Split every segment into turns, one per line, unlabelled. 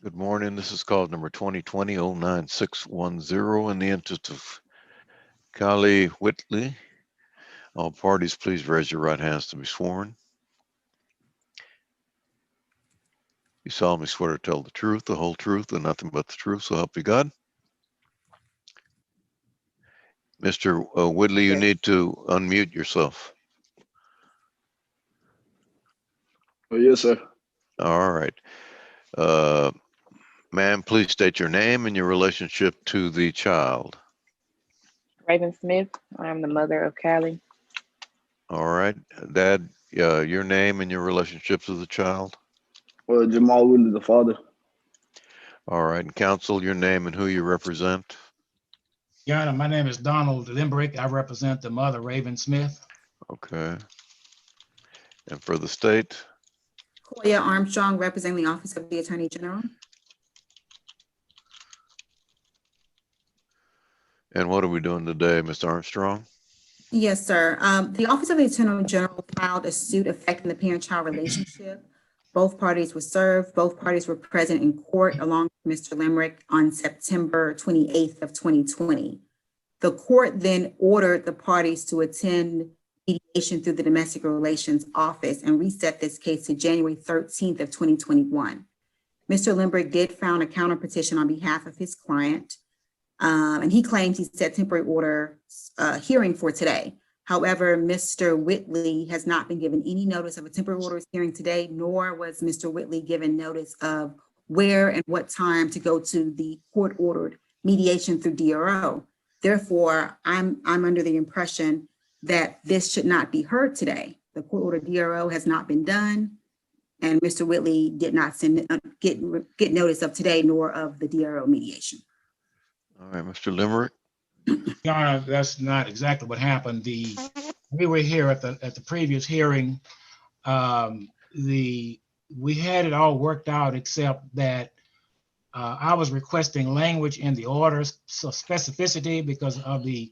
Good morning. This is call number 2020-09610 in the interest of Kali Whitley. All parties, please raise your right hands to be sworn. You solemnly swear to tell the truth, the whole truth, and nothing but the truth, so help you God. Mr. Whitley, you need to unmute yourself.
Yes, sir.
All right. Ma'am, please state your name and your relationship to the child.
Raven Smith. I am the mother of Callie.
All right. Dad, your name and your relationship to the child.
Jamal Willie, the father.
All right. And counsel, your name and who you represent.
Your Honor, my name is Donald Limbrick. I represent the mother, Raven Smith.
Okay. And for the state?
Koya Armstrong, representing the Office of the Attorney General.
And what are we doing today, Mr. Armstrong?
Yes, sir. The Office of the Attorney General filed a suit affecting the parent-child relationship. Both parties were served. Both parties were present in court along with Mr. Limerick on September 28th of 2020. The court then ordered the parties to attend mediation through the Domestic Relations Office and reset this case to January 13th of 2021. Mr. Limbrick did file a counter petition on behalf of his client, and he claims he set temporary order hearing for today. However, Mr. Whitley has not been given any notice of a temporary orders hearing today, nor was Mr. Whitley given notice of where and what time to go to the court-ordered mediation through DRO. Therefore, I'm under the impression that this should not be heard today. The court-ordered DRO has not been done, and Mr. Whitley did not get notice of today, nor of the DRO mediation.
All right, Mr. Limerick.
Your Honor, that's not exactly what happened. We were here at the previous hearing. We had it all worked out, except that I was requesting language in the orders, so specificity because of the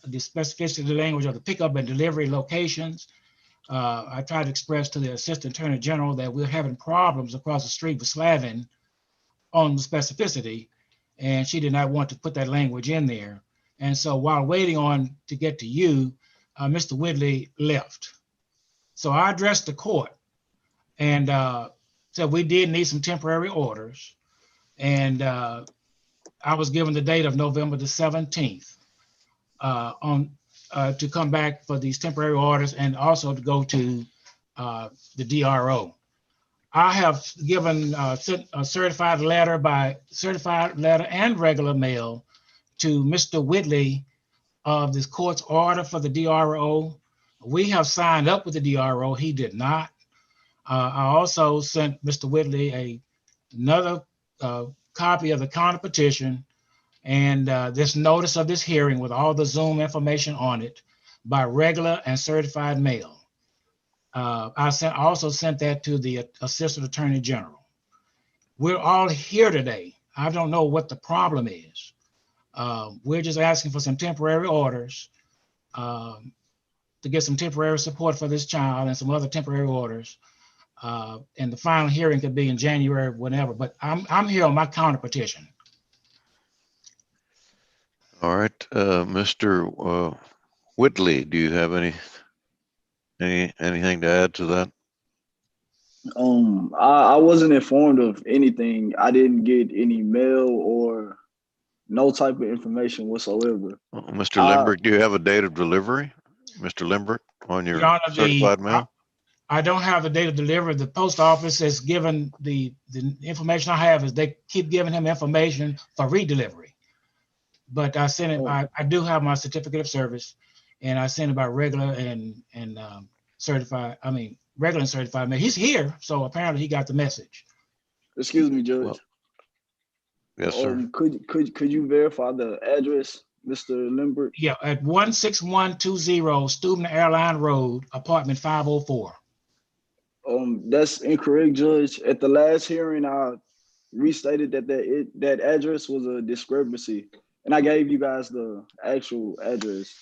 specificity of the language of the pickup and delivery locations. I tried to express to the Assistant Attorney General that we're having problems across the street with Slavin on the specificity, and she did not want to put that language in there. And so while waiting on to get to you, Mr. Whitley left. So I addressed the court and said we did need some temporary orders. And I was given the date of November the 17th to come back for these temporary orders and also to go to the DRO. I have given sent a certified letter and regular mail to Mr. Whitley of this court's order for the DRO. We have signed up with the DRO. He did not. I also sent Mr. Whitley another copy of the counter petition and this notice of this hearing with all the Zoom information on it by regular and certified mail. I also sent that to the Assistant Attorney General. We're all here today. I don't know what the problem is. We're just asking for some temporary orders to get some temporary support for this child and some other temporary orders. And the final hearing could be in January, whenever, but I'm here on my counter petition.
All right, Mr. Whitley, do you have anything to add to that?
I wasn't informed of anything. I didn't get any mail or no type of information whatsoever.
Mr. Limbrick, do you have a date of delivery, Mr. Limbrick, on your certified mail?
I don't have the date of delivery. The post office has given the information I have is they keep giving him information for redelivery. But I sent it. I do have my certificate of service, and I sent it by regular and certified. I mean, regular and certified mail. He's here, so apparently he got the message.
Excuse me, Judge.
Well, yes, sir.
Could you verify the address, Mr. Limbrick?
Yeah, at 16120 Steuben Airline Road, apartment 504.
That's incorrect, Judge. At the last hearing, I restated that address was a discrepancy, and I gave you guys the actual address.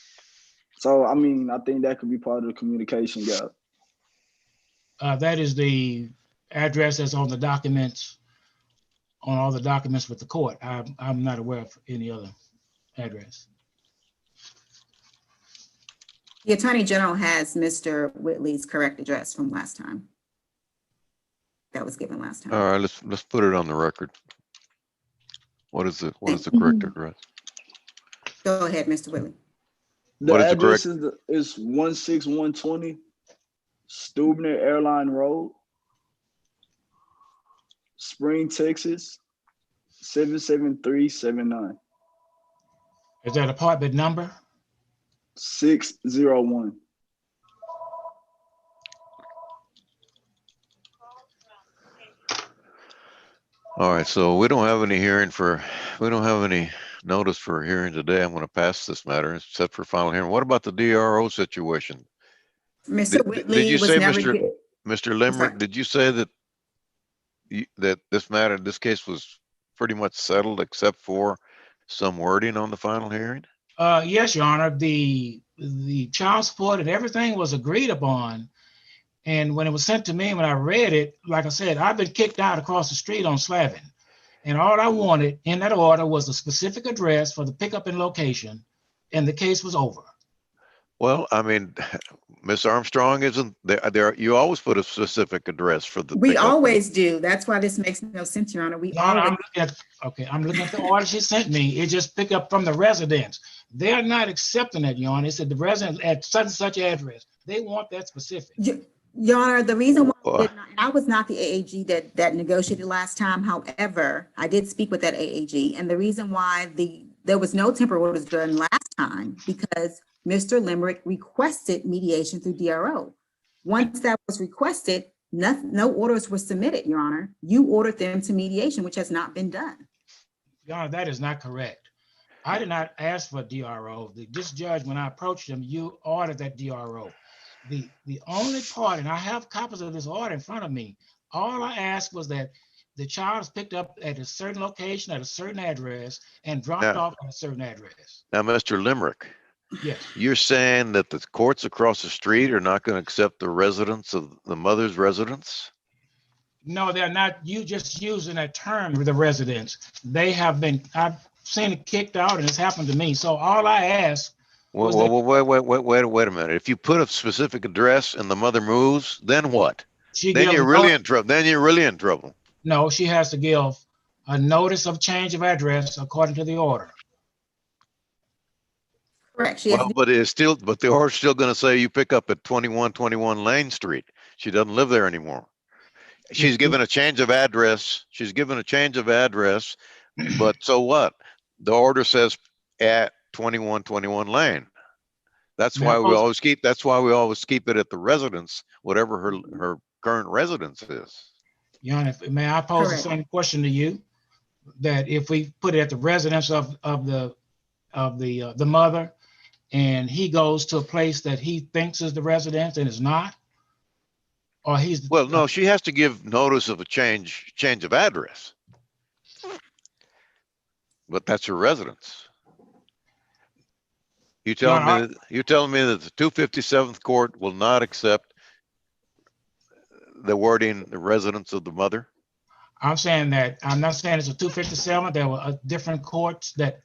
So, I mean, I think that could be part of the communication gap.
That is the address that's on the documents, on all the documents with the court. I'm not aware of any other address.
The Attorney General has Mr. Whitley's correct address from last time. That was given last time.
All right, let's put it on the record. What is the correct address?
Go ahead, Mr. Whitley.
The
What is the
address
correct?
is 16120 Stubner Airline Road, Spring, Texas, 77379.
Is that apartment number?
601.
All right, so we don't have any notice for a hearing today. I'm going to pass this matter except for final hearing. What about the DRO situation?
Mr.
Did
Whitley
you
was
say,
never.
Mr. Limerick,
sorry.
did you say that that this case was pretty much settled except for some wording on the final hearing?
Yes, Your Honor. The child support and everything was agreed upon. And when it was sent to me, when I read it, like I said, I've been kicked out across the street on Slavin. And all I wanted in that order was a specific address for the pickup and location, and the case was over.
Well, I mean, Miss Armstrong isn't there. You always put a specific address for the
We
pickup.
always do. That's why this makes no sense, Your Honor. We
Your Honor,
always.
I'm looking at the order she sent me. It just picked up from the residence. They're not accepting it, Your Honor. It said the resident at such and such address. They want that specific.
Your Honor, the reason why we
Well,
did not, and I was not the AAG that negotiated last time. However, I did speak with that AAG, and the reason why there was no temporary orders done last time because Mr. Limerick requested mediation through DRO. Once that was requested, no orders were submitted, Your Honor. You ordered them to mediation, which has not been done.
Your Honor, that is not correct. I did not ask for DRO. This judge, when I approached him, you ordered that DRO. The only part, and I have copies of this order in front of me, all I asked was that the child is picked up at a certain location, at a certain address, and dropped off at a certain address.
now, Mr. Limerick,
Yes.
you're saying that the courts across the street are not going to accept the residence of the mother's residence?
No, they're not. You just using that term, the residents. They have been, I've seen it kicked out, and it's happened to me. So all I asked was that
Wait a minute. If you put a specific address and the mother moves, then what?
she
Then
gives
you're really in trouble. Then you're really in trouble.
no, she has to give a notice of change of address according to the order.
Correct. She has,
Well, but the order's still going to say you pick up at 2121 Lane Street. She doesn't live there anymore. She's given a change of address. She's given a change of address, but so what? The order says at 2121 Lane. That's why we always keep it at the residence, whatever her current residence is.
Your Honor, may I pose
Correct.
the same question to you? That if we put it at the residence of the mother, and he goes to a place that he thinks is the residence and is not, or he's
Well, no, she has to give notice of a change of address. But that's her residence. You're telling me that the 257th court will not accept the wording, the residence of the mother?
I'm saying that, I'm not saying it's a 257. There were different courts that.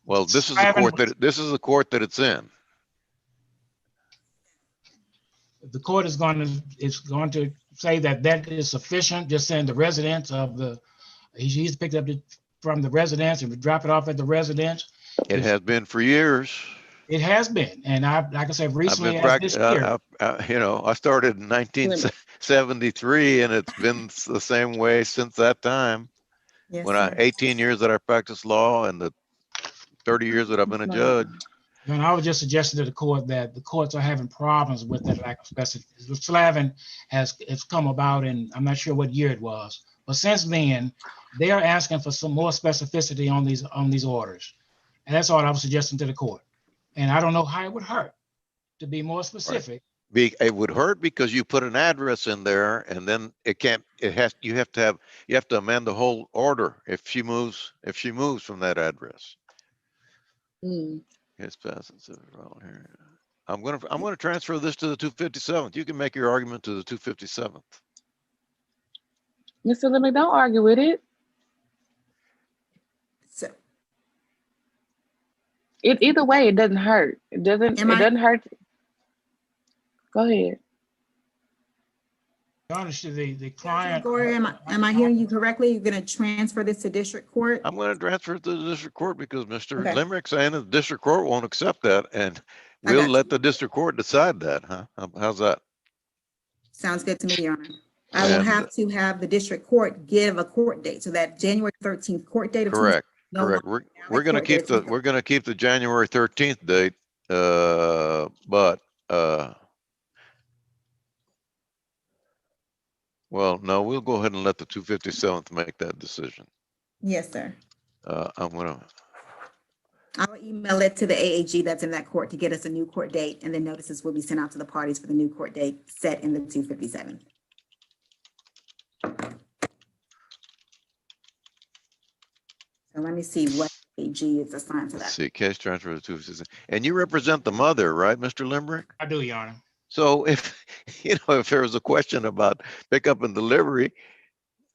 Well, this is the court that it's in.
The court is going to say that is sufficient, just saying the residence of he's picked up from the residence and we drop it off at the residence.
It has been for years.
It has been, and like I said, recently
I started in 1973, and it's been the same way since that time.
yes,
When
sir.
18 years that I practiced law and the 30 years that I've been a judge.
And I was just suggesting to the court that the courts are having problems with that lack of specificity. Slavin has come about, and I'm not sure what year it was, but since then they are asking for some more specificity on these orders, and that's all I was suggesting to the court. And I don't know how it would hurt to be more specific.
Right. It would hurt because you put an address in there, and then you have to amend the whole order if she moves from that address.
Mm.
Yes, passes here. I'm gonna transfer this to the 257th. You can make your argument to the 257th.
Mr. Lemon, don't argue with it.
So,
Either way, it doesn't hurt. It doesn't.
Am
It
I-
doesn't hurt. Go ahead.
Honestly, the
Judge
client.
Gregorio, am I hearing you correctly? You're gonna transfer this to district court?
I'm gonna transfer it to the district court because Mr.
Okay.
Limerick's saying that the district court won't accept that, and
I
we'll
got
let
you.
the district court decide that, huh? How's that?
Sounds good to me, Your Honor. I will
And-
have to have the district court give a court date, so that January 13th court date of
Correct,
no
correct.
longer
We're gonna
court
keep
date.
we're gonna keep the January 13th date, but, well, no, we'll go ahead and let the 257th make that decision.
Yes, sir.
I'm gonna,
I'll email it to the AAG that's in that court to get us a new court date, and then notices will be sent out to the parties for the new court date set in the 257. So let me see what AG is assigned to
let's
that.
see, case transfer to 257. And you represent the mother, right, Mr. Limerick?
I do, Your Honor.
So if, if there was a question about pickup and delivery,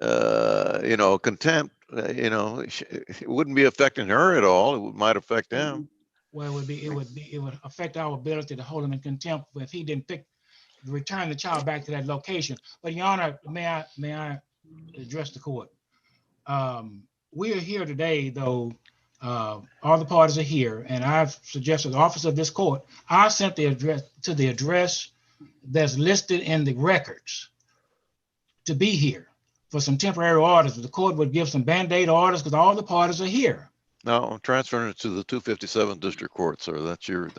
contempt, it wouldn't be affecting her at all. It might affect him.
Well, it would affect our ability to hold him in contempt if he didn't return the child back to that location. But Your Honor, may I address the court? We are here today, though, all the parties are here, and I've suggested the office of this court, I sent the address to the address that's listed in the records to be here for some temporary orders. The court would give some Band-Aid orders because all the parties are here.
No, I'm transferring it to the 257 district court, sir. That's your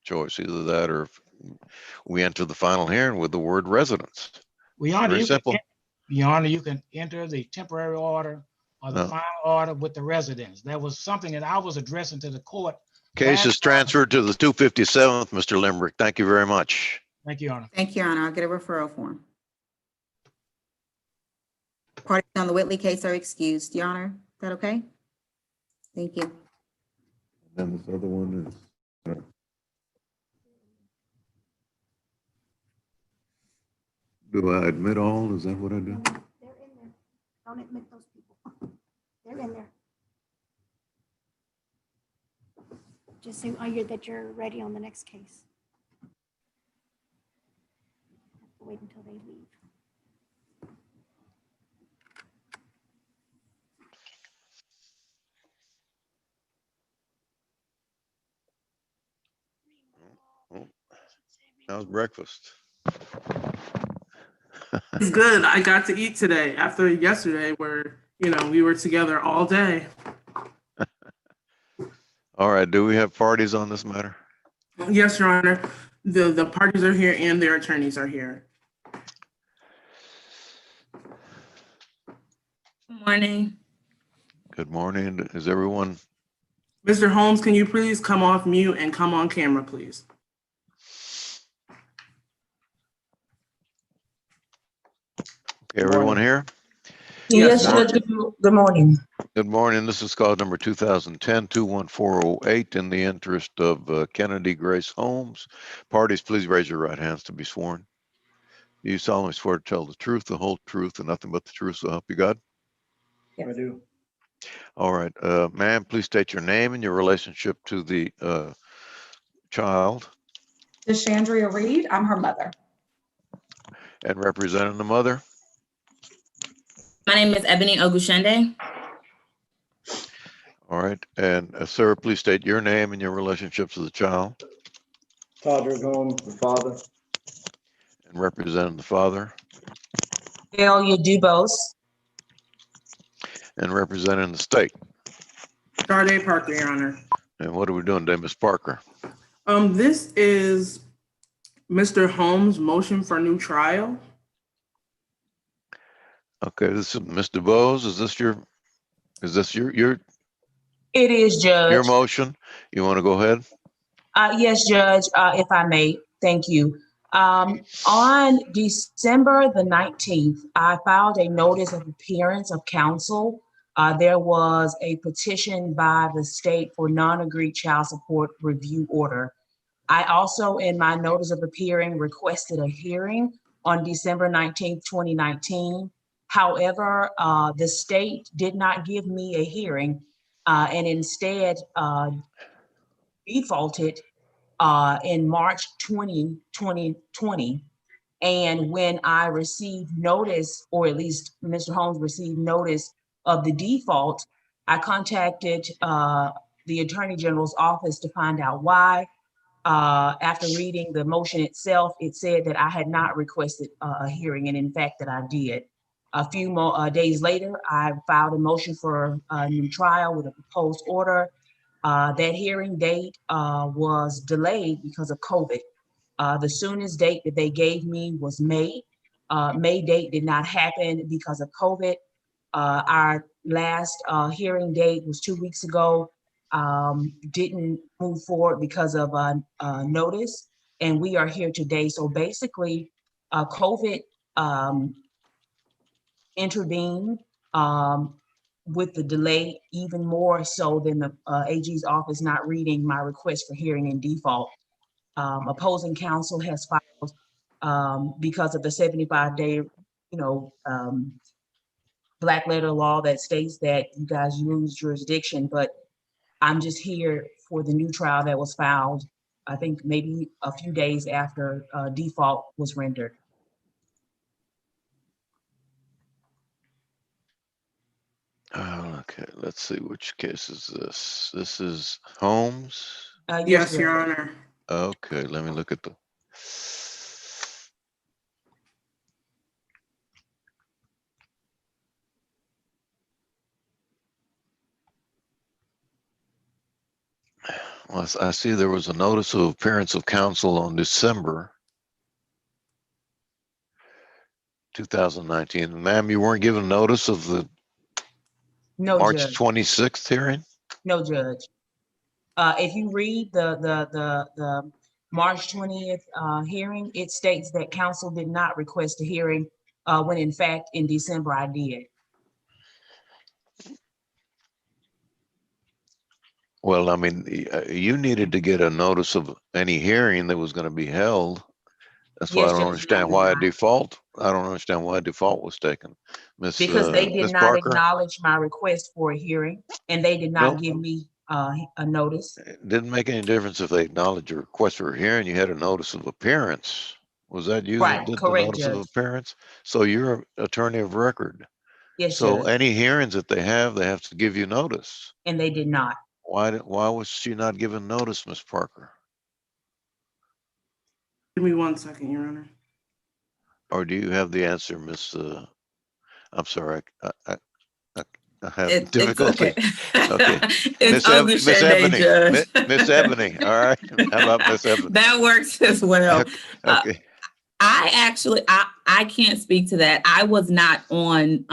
choice. Either that or if we enter the final hearing with the word residence.
Well, Your Honor,
Very simple.
Your Honor, you can enter the temporary order or the
No.
final order with the residence. That was something that I was addressing to the court.
Case is transferred to the 257th, Mr. Limerick. Thank you very much.
Thank you, Your Honor.
Thank you, Your Honor. I'll get a referral form. Parties on the Whitley case are excused. Your Honor, is that okay? Thank you.
And this other one is. Do I admit all? Is that what I do?
They're in there. Don't admit those people. They're in there. Just say that you're ready on the next case. Have to wait until they leave.
How's breakfast?
It's good. I got to eat today after yesterday where, we were together all day.
All right. Do we have parties on this matter?
Yes, Your Honor. The parties are here and their attorneys are here.
Good morning.
Good morning. Is everyone?
Mr. Holmes, can you please come off mute and come on camera, please?
Okay, everyone here?
Yes,
Yes, Judge. Good morning.
Good morning. This is cause number 2010-21408 in the interest of Kennedy Grace Holmes. Parties, please raise your right hands to be sworn. Do you solemnly swear to tell the truth, the whole truth, and nothing but the truth, so help you God?
Yes.
I do.
All right. Ma'am, please state your name and your relationship to the child
DeShandria Reed, I'm her mother.
and representing the mother.
My name is Ebony Ogushende.
All right. And sir, please state your name and your relationship to the child
Todrick Holmes, the father.
and representing the father
Delia Dubose.
and representing the state.
Sade Parker, Your Honor.
And what are we doing today, Ms. Parker?
This is Mr. Holmes' motion for new trial.
Okay, this is Ms. DeVos. Is this your
It is, Judge.
motion? You want to go ahead?
Yes, Judge, if I may. Thank you. On December the 19th, I filed a notice of appearance of counsel There was a petition by the state for non-agreed child support review order. I also, in my notice of appearing, requested a hearing on December 19th, 2019. However, the state did not give me a hearing and instead defaulted in March 2020. And when I received notice, or at least Mr. Holmes received notice of the default, I contacted the Attorney General's office to find out why. After reading the motion itself, it said that I had not requested a hearing, and in fact that I did. A few more days later, I filed a motion for a new trial with a proposed order. That hearing date was delayed because of COVID. The soonest date that they gave me was May. May date did not happen because of COVID. Our last hearing date was 2 weeks ago. Didn't move forward because of notice, and we are here today. So basically, COVID intervened with the delay, even more so than the AG's office not reading my request for hearing in default. Opposing counsel has filed because of the 75-day, black letter law that states that you guys lose jurisdiction, but I'm just here for the new trial that was filed, I think maybe a few days after default was rendered.
Okay, let's see, which case is this? This is Holmes?
Yes, Your Honor.
Okay, let me look at the. Well, I see there was a notice of appearance of counsel on December 2019. Ma'am, you weren't given notice of the
No,
March
Judge.
26th hearing?
No, Judge. If you read the March 20th hearing, it states that counsel did not request a hearing when in fact in December I did.
Well, I mean, you needed to get a notice of any hearing that was going to be held. That's why I
Yes,
don't
Judge,
understand
did
why a
not.
default. I don't understand why a default was taken.
Because they did
Miss
not
Parker,
acknowledge my request for a hearing, and they did not
no,
give me a notice.
it didn't make any difference if they acknowledged your request for a hearing. You had a notice of appearance. Was that you that
Right,
did the
correct,
notice of
Judge.
appearance? So you're an attorney of record.
Yes,
So
Judge,
any hearings that they have to give you notice.
and they did not.
Why was she not given notice, Miss Parker?
Give me 1 second, Your Honor.
Or do you have the answer, Miss? I'm sorry, I have difficulty. Okay,
It's
Miss
Ogushende,
Ebony,
Judge.
Miss Ebony. All right, how about Miss Ebony?
That works as well.
Okay.
I can't speak to that. I was not on,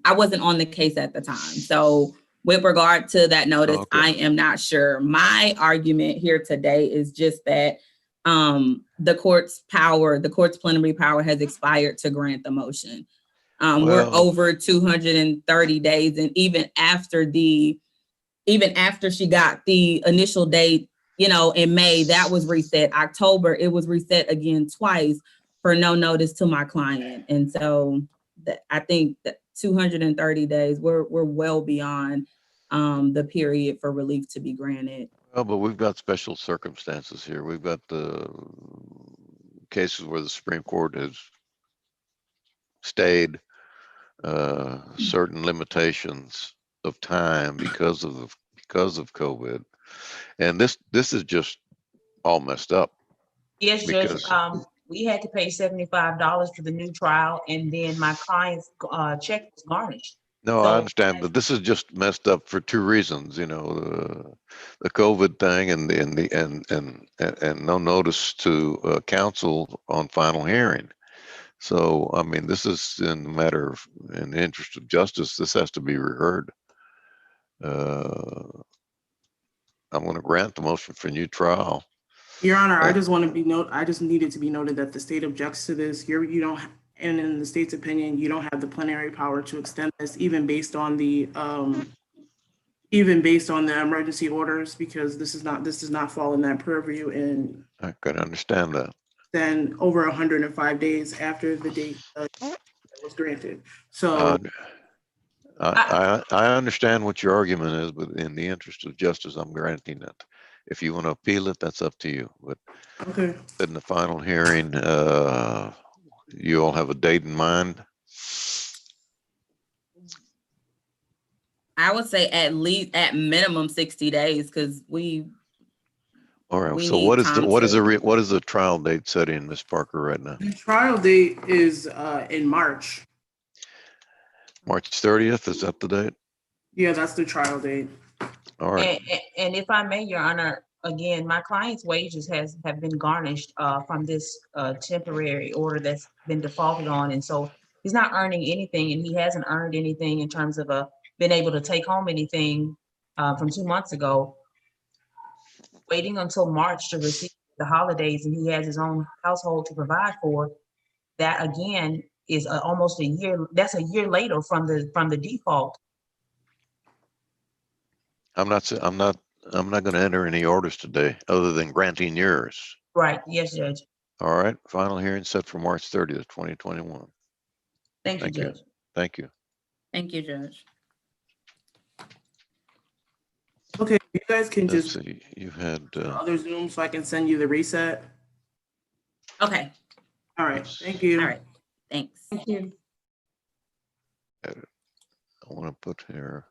I wasn't on the case at the time. So with regard to that notice,
Okay.
I am not sure. My argument here today is just that the court's plenary power has expired to grant the motion. We're over 230 days, and even after she got the initial date, in May, that was reset. October, it was reset again twice for no notice to my client. And so I think that 230 days, we're well beyond the period for relief to be granted.
Well, but we've got special circumstances here. We've got the cases where the Supreme Court has stayed certain limitations of time because of COVID, and this is just all messed up.
Yes, Judge.
Because
We had to pay $75 for the new trial, and then my client's check was garnished.
no,
So,
I understand, but this is just messed up for two reasons. The COVID thing and no notice to counsel on final hearing. So I mean, this is in the interest of justice. This has to be reheard. I'm going to grant the motion for new trial.
Your Honor, I just needed to be noted that the state objects to this. Here, you don't and in the state's opinion, you don't have the plenary power to extend this, even based on the emergency orders, because this does not fall in that purview, and
I can understand that.
then over 105 days after the date that was granted. So
I understand what your argument is, but in the interest of justice, I'm granting it. If you want to appeal it, that's up to you. But
okay.
in the final hearing, you all have a date in mind?
I would say at minimum 60 days, because
All right.
we
So
need time
what is
to-
what is the trial date setting, Ms. Parker, right now?
The trial date is in March.
March 30th, is that the date?
Yeah, that's the trial date.
All right.
And if I may, Your Honor, again, my client's wages have been garnished from this temporary order that's been defaulted on. And so he's not earning anything, and he hasn't earned anything in terms of been able to take home anything from 2 months ago. Waiting until March to receive the holidays, and he has his own household to provide for, that again is almost a year. That's a year later from the default.
I'm not going to enter any orders today other than granting yours.
Right. Yes, Judge.
All right. Final hearing set for March 30th, 2021.
Thank you,
Thank you.
Judge.
Thank you.
Thank you, Judge.
Okay, you guys can
Let's
just
see. You had
other Zoom so I can send you the reset.
Okay.
All right. Thank you.
All right. Thanks.
Thank you.
I want to put here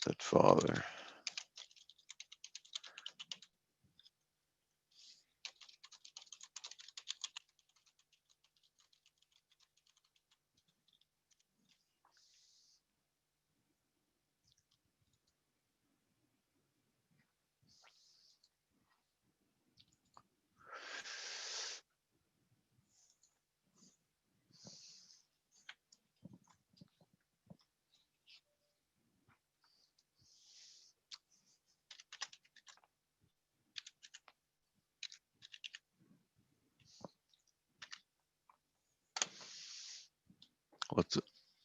that father.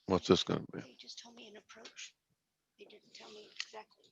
What's this going to be?
They just told me an approach. They didn't tell me exactly.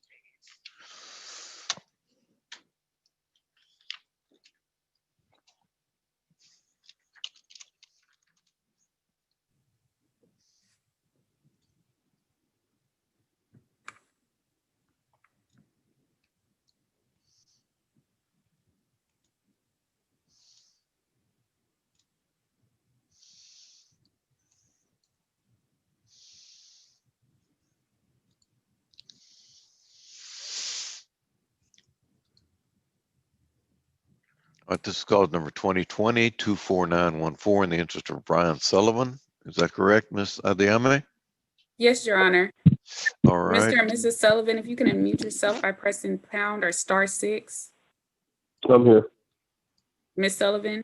All right, this is cause number 2020-24914 in the interest of Brian Sullivan. Is that correct, Ms. Adiame?
Yes, Your Honor.
All right.
Mr. and Mrs. Sullivan, if you can unmute yourself by pressing pound or *6.
I'm here.
Ms. Sullivan,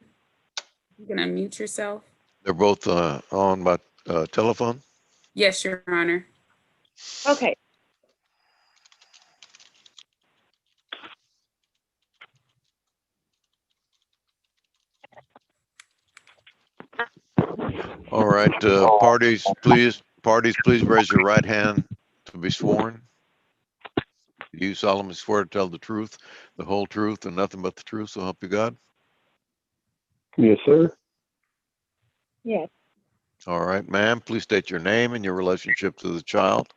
you can unmute yourself.
They're both on by telephone.
Yes, Your Honor.
Okay.
All right, parties, please raise your right hand to be sworn. You solemnly swear to tell the truth, the whole truth, and nothing but the truth, so help you God.
Yes, sir.
Yes.
All right, ma'am, please state your name and your relationship to the child.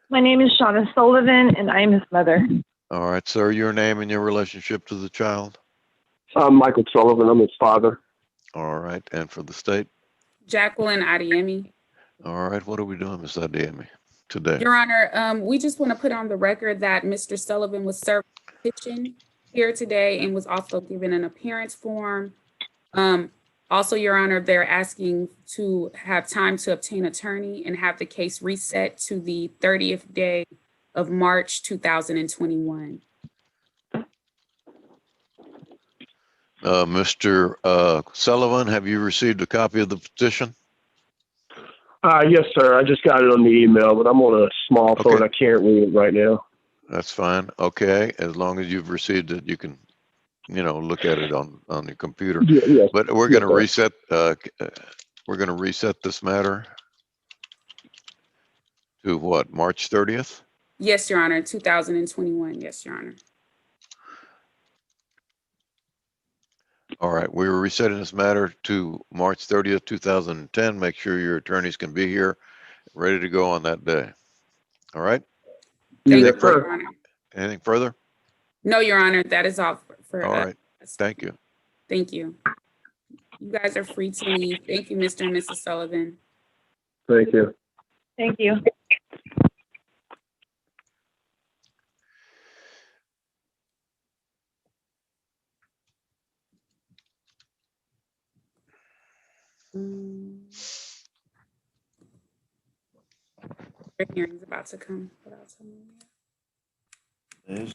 My name is Shauna Sullivan, and I am his mother.
All right, sir, your name and your relationship to the child.
I'm Michael Sullivan. I'm his father.
All right, and for the state.
Jacqueline Adiemi.
All right, what are we doing, Ms. Adiemi, today?
Your Honor, we just want to put on the record that Mr. Sullivan was served a petition here today and was also given an appearance form. Also, Your Honor, they're asking to have time to obtain attorney and have the case reset to the 30th day of March 2021.
Mr. Sullivan, have you received a copy of the petition?
Yes, sir. I just got it on the email, but I'm on a small phone.
Okay.
I can't read it right now.
That's fine. Okay, as long as you've received it, you can look at it on the computer.
Yes.
But we're
Yes,
going to
sir.
reset. We're going to reset this matter to what? March 30th.
Yes, Your Honor, 2021. Yes, Your Honor.
All right, we were resetting this matter to March 30th, 2010. Make sure your attorneys can be here, ready to go on that day. All right.
Thank
Yes,
you,
sir.
Your Honor.
Anything further?
No, Your Honor, that is all for
All
us.
right. Thank you.
Thank you. You guys are free to leave. Thank you, Mr. and Mrs. Sullivan.
Thank you.
Thank you.
Your hearing's about to come. But I'll tell you.
Yes.